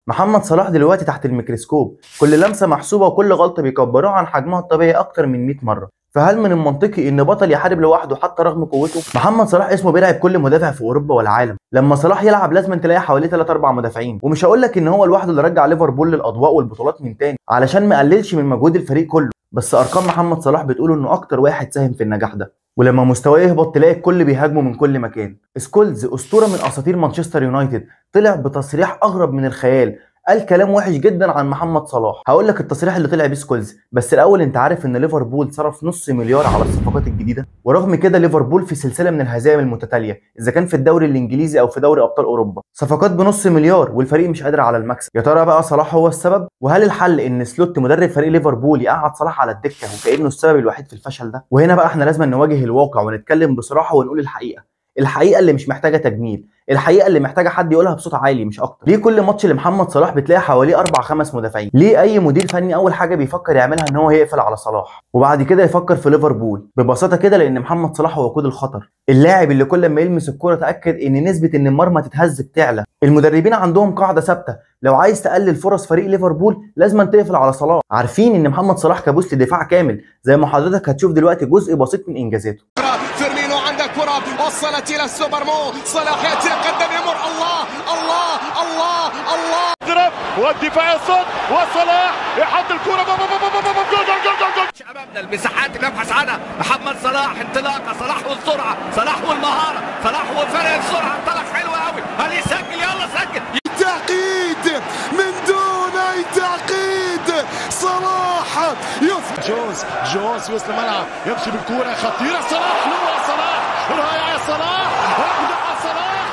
محمد صلاح دلوقتي تحت الميكروسكوب، كل لمسه محسوبه وكل غلطه بيكبروها عن حجمها الطبيعي اكتر من 100 مره. فهل من المنطقي ان بطل يحارب لوحده حتى رغم قوته؟ محمد صلاح اسمه بيرعب كل مدافع في اوروبا والعالم. لما صلاح يلعب لازم تلاقي حواليه 3 4 مدافعين، ومش هقول لك ان هو لوحده اللي رجع ليفربول للاضواء والبطولات من تاني علشان ما اقللش من مجهود الفريق كله، بس ارقام محمد صلاح بتقول انه اكتر واحد ساهم في النجاح ده. ولما مستواه يهبط تلاقي الكل بيهاجمه من كل مكان. سكولز اسطوره من اساطير مانشستر يونايتد طلع بتصريح اغرب من الخيال، قال كلام وحش جدا عن محمد صلاح. هقول لك التصريح اللي طلع بيه سكولز، بس الاول انت عارف ان ليفربول صرف نص مليار على الصفقات الجديده؟ ورغم كده ليفربول في سلسله من الهزائم المتتاليه، اذا كان في الدوري الانجليزي او في دوري ابطال اوروبا. صفقات بنص مليار والفريق مش قادر على المكسب. يا ترى بقى صلاح هو السبب؟ وهل الحل ان سلوت مدرب فريق ليفربول يقعد صلاح على الدكه وكانه السبب الوحيد في الفشل ده؟ وهنا بقى احنا لازم نواجه الواقع ونتكلم بصراحه ونقول الحقيقه اللي مش محتاجه تجميل، الحقيقه اللي محتاجه حد يقولها بصوت عالي مش اكتر. ليه كل ماتش لمحمد صلاح بتلاقي حواليه 4 5 مدافعين؟ ليه اي مدير فني اول حاجه بيفكر يعملها ان هو يقفل على صلاح وبعد كده يفكر في ليفربول؟ ببساطه كده لان محمد صلاح هو وقود الخطر، اللاعب اللي كل ما يلمس الكره تاكد ان نسبه ان المرمى تتهز بتعلى. المدربين عندهم قاعده ثابته، لو عايز تقلل فرص فريق ليفربول لازم تقفل على صلاح. عارفين ان محمد صلاح كابوس لدفاع كامل، زي ما حضرتك هتشوف دلوقتي جزء بسيط من انجازاته. فيرمينو عنده كرة وصلت إلى السوبرمو، صلاح يتقدم يمر، الله الله الله الله، ضرب والدفاع يصد وصلاح يحط الكرة جول جول جول جول. شبابنا المساحات اللي نبحث عنها، محمد صلاح انطلاقة، صلاح والسرعة، صلاح والمهارة، صلاح وفرق السرعة، انطلق حلو قوي، هل يسجل؟ يلا سجل. تعقيد من دون أي تعقيد، صلاح جوز وسط الملعب يمشي بالكرة خطيرة، صلاح رائع، صلاح ابدع، صلاح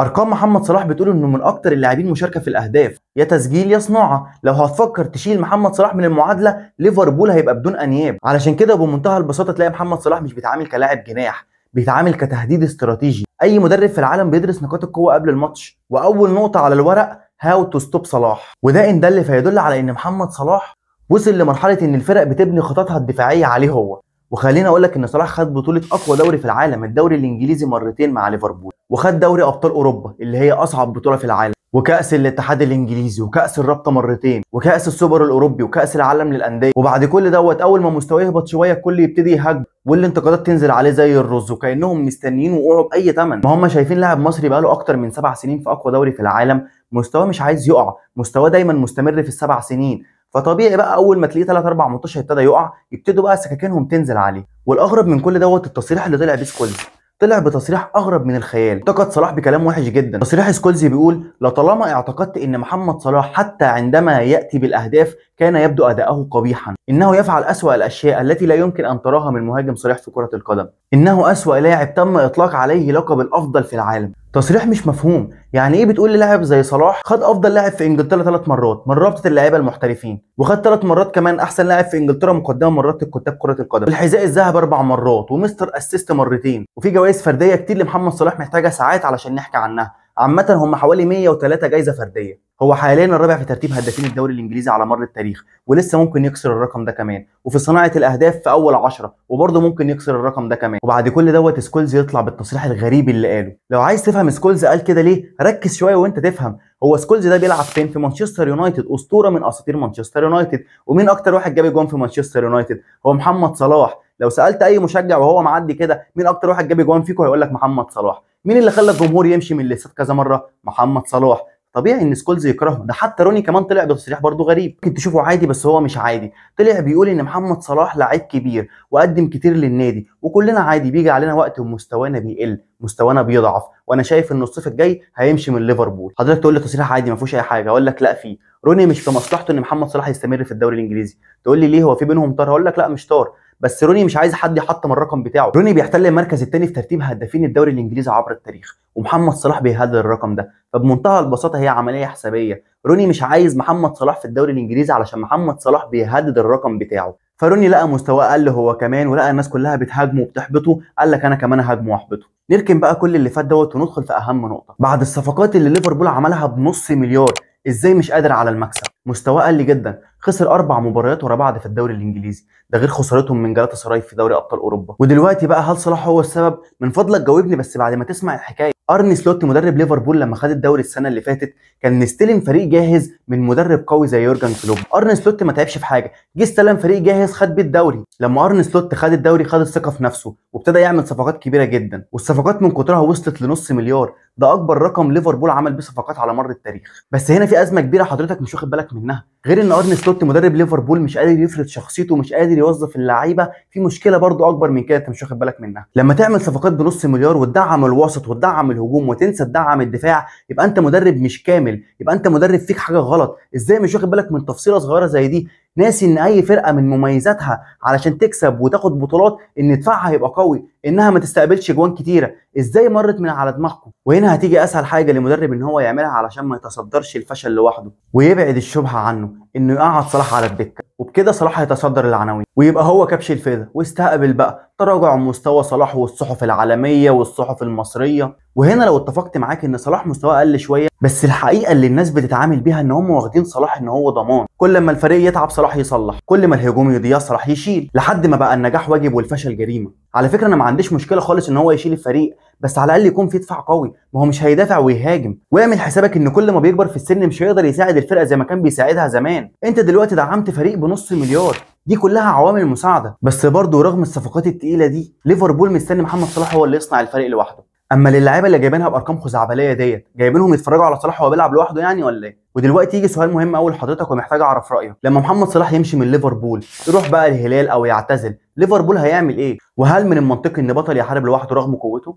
ارقام محمد صلاح بتقول انه من اكتر اللاعبين مشاركه في الاهداف، يا تسجيل يا صناعه. لو هتفكر تشيل محمد صلاح من المعادله ليفربول هيبقى بدون انياب. علشان كده بمنتهى البساطه تلاقي محمد صلاح مش بيتعامل كلاعب جناح، بيتعامل كتهديد استراتيجي. اي مدرب في العالم بيدرس نقاط القوه قبل الماتش، واول نقطه على الورق هاو تو ستوب صلاح. وده ان دل فيدل على ان محمد صلاح وصل لمرحله ان الفرق بتبني خططها الدفاعيه عليه هو. وخليني اقول لك ان صلاح خد بطوله اقوى دوري في العالم، الدوري الانجليزي مرتين مع ليفربول، وخد دوري ابطال اوروبا اللي هي اصعب بطوله في العالم، وكاس الاتحاد الانجليزي، وكاس الرابطه مرتين، وكاس السوبر الاوروبي، وكاس العالم للانديه. وبعد كل دوت اول ما مستواه يهبط شويه الكل يبتدي يهاجم والانتقادات تنزل عليه زي الرز، وكانهم مستنيين وقوعوا باي ثمن. ما هم شايفين لاعب مصري بقاله اكتر من 7 سنين في اقوى دوري في العالم، مستواه مش عايز يقع، مستواه دايما مستمر في ال7 سنين. فطبيعي بقى اول ما تلاقيه 3 4 ماتشات ابتدى يقع يبتدوا بقى سكاكينهم تنزل عليه. والاغرب من كل دوت التصريح اللي طلع بيه سكولز، طلع بتصريح اغرب من الخيال، انتقد صلاح بكلام وحش جدا. تصريح سكولز بيقول: لطالما اعتقدت ان محمد صلاح حتى عندما ياتي بالاهداف كان يبدو اداؤه قبيحا، انه يفعل اسوأ الاشياء التي لا يمكن ان تراها من مهاجم صريح في كرة القدم، انه اسوأ لاعب تم اطلاق عليه لقب الافضل في العالم. تصريح مش مفهوم. يعني ايه بتقول للاعب زي صلاح خد افضل لاعب في انجلترا 3 مرات من رابطه اللعيبه المحترفين، وخد 3 مرات كمان احسن لاعب في انجلترا مقدمه من رابطه كتاب كره القدم، والحذاء الذهبي 4 مرات، ومستر اسيست مرتين، وفي جوائز فرديه كتير لمحمد صلاح محتاجه ساعات علشان نحكي عنها. عامه هم حوالي 103 جايزه فرديه. هو حاليا الرابع في ترتيب هدافين الدوري الانجليزي على مر التاريخ، ولسه ممكن يكسر الرقم ده كمان، وفي صناعه الاهداف في اول 10، وبرضه ممكن يكسر الرقم ده كمان. وبعد كل دوت سكولز يطلع بالتصريح الغريب اللي قاله. لو عايز تفهم سكولز قال كده ليه ركز شويه وانت تفهم. هو سكولز ده بيلعب فين؟ في مانشستر يونايتد، اسطوره من اساطير مانشستر يونايتد. ومين اكتر واحد جاب جون في مانشستر يونايتد؟ هو محمد صلاح. لو سالت اي مشجع وهو معدي كده مين اكتر واحد جاب جون فيكم هيقول لك محمد صلاح. مين اللي خلى الجمهور يمشي من الاستاد كذا مره؟ محمد صلاح. طبيعي ان سكولز يكرهه. ده حتى روني كمان طلع بتصريح برضه غريب، ممكن تشوفه عادي بس هو مش عادي. طلع بيقول ان محمد صلاح لعيب كبير وقدم كتير للنادي، وكلنا عادي بيجي علينا وقت ومستوانا بيقل، مستوانا بيضعف، وانا شايف ان الصيف الجاي هيمشي من ليفربول. حضرتك تقول لي تصريح عادي ما فيهوش اي حاجه، اقول لك لا فيه. روني مش في مصلحته ان محمد صلاح يستمر في الدوري الانجليزي. تقول لي ليه هو في بينهم طار؟ هقول لك لا مش طار، بس روني مش عايز حد يحطم الرقم بتاعه. روني بيحتل المركز الثاني في ترتيب هدافين الدوري الانجليزي عبر التاريخ، ومحمد صلاح بيهدد الرقم ده. فبمنتهى البساطه هي عمليه حسابيه. روني مش عايز محمد صلاح في الدوري الانجليزي علشان محمد صلاح بيهدد الرقم بتاعه. فروني لقى مستواه قل هو كمان، ولقى الناس كلها بتهاجمه وبتحبطه، قال لك انا كمان هاجمه واحبطه. نركن بقى كل اللي فات دوت وندخل في اهم نقطه. بعد الصفقات اللي ليفربول عملها بنص مليار ازاي مش قادر على المكسب؟ مستواه قل جدا، خسر 4 مباريات ورا بعض في الدوري الانجليزي، ده غير خسارتهم من جالاتا سراي في دوري ابطال اوروبا. ودلوقتي بقى هل صلاح هو السبب؟ من فضلك جاوبني بس بعد ما تسمع الحكايه. ارني سلوت مدرب ليفربول لما خد الدوري السنه اللي فاتت كان مستلم فريق جاهز من مدرب قوي زي يورجن كلوب. ارني سلوت ما تعبش في حاجه، جه استلم فريق جاهز خد بيه الدوري. لما ارني سلوت خد الدوري خد الثقه في نفسه وابتدى يعمل صفقات كبيره جدا، والصفقات من كترها وصلت لنص مليار، ده اكبر رقم ليفربول عمل بيه صفقات على مر التاريخ. بس هنا في ازمه كبيره حضرتك مش واخد بالك منها، غير ان ارني سلوت مدرب ليفربول مش قادر يفرض شخصيته ومش قادر يوظف اللعيبه، في مشكله برضو اكبر من كده انت مش واخد بالك منها. لما تعمل صفقات بنص مليار وتدعم الوسط وتدعم الهجوم وتنسى تدعم الدفاع، يبقى انت مدرب مش كامل، يبقى انت مدرب فيك حاجه غلط. ازاي مش واخد بالك من تفصيله صغيره زي دي؟ ناسي ان اي فرقه من مميزاتها علشان تكسب وتاخد بطولات ان دفاعها يبقى قوي، انها ما تستقبلش جوان كتيره. ازاي مرت من على دماغكم؟ وهنا هتيجي اسهل حاجه لمدرب ان هو يعملها علشان ما يتصدرش الفشل لوحده ويبعد الشبهه عنه، انه يقعد صلاح على الدكه، وبكده صلاح هيتصدر العناوين ويبقى هو كبش الفدا. واستقبل بقى تراجع مستوى صلاح والصحف العالميه والصحف المصريه. وهنا لو اتفقت معاك ان صلاح مستواه اقل شويه، بس الحقيقه اللي الناس بتتعامل بيها ان هم واخدين صلاح ان هو ضمان، كل ما الفريق يتعب صلاح يصلح، كل ما الهجوم يضيع صلاح يشيل، لحد ما بقى النجاح واجب والفشل جريمه. على فكره انا ما عنديش مشكله خالص ان هو يشيل الفريق، بس على الاقل يكون في دفاع قوي، ما هو مش هيدافع ويهاجم. واعمل حسابك ان كل ما بيكبر في السن مش هيقدر يساعد الفرقه زي ما كان بيساعدها زمان. انت دلوقتي دعمت فريق بنص مليار، دي كلها عوامل مساعده. بس برضه رغم الصفقات التقيله دي ليفربول مستني محمد صلاح هو اللي يصنع الفريق لوحده. اما للاعيبه اللي جايبينها بارقام خزعبليه ديت، جايبينهم يتفرجوا على صلاح وهو بيلعب لوحده يعني ولا ايه؟ ودلوقتي يجي سؤال مهم قوي لحضرتك ومحتاج اعرف رايك. لما محمد صلاح يمشي من ليفربول يروح بقى الهلال او يعتزل، ليفربول هيعمل ايه؟ وهل من المنطقي ان بطل يحارب لوحده رغم قوته؟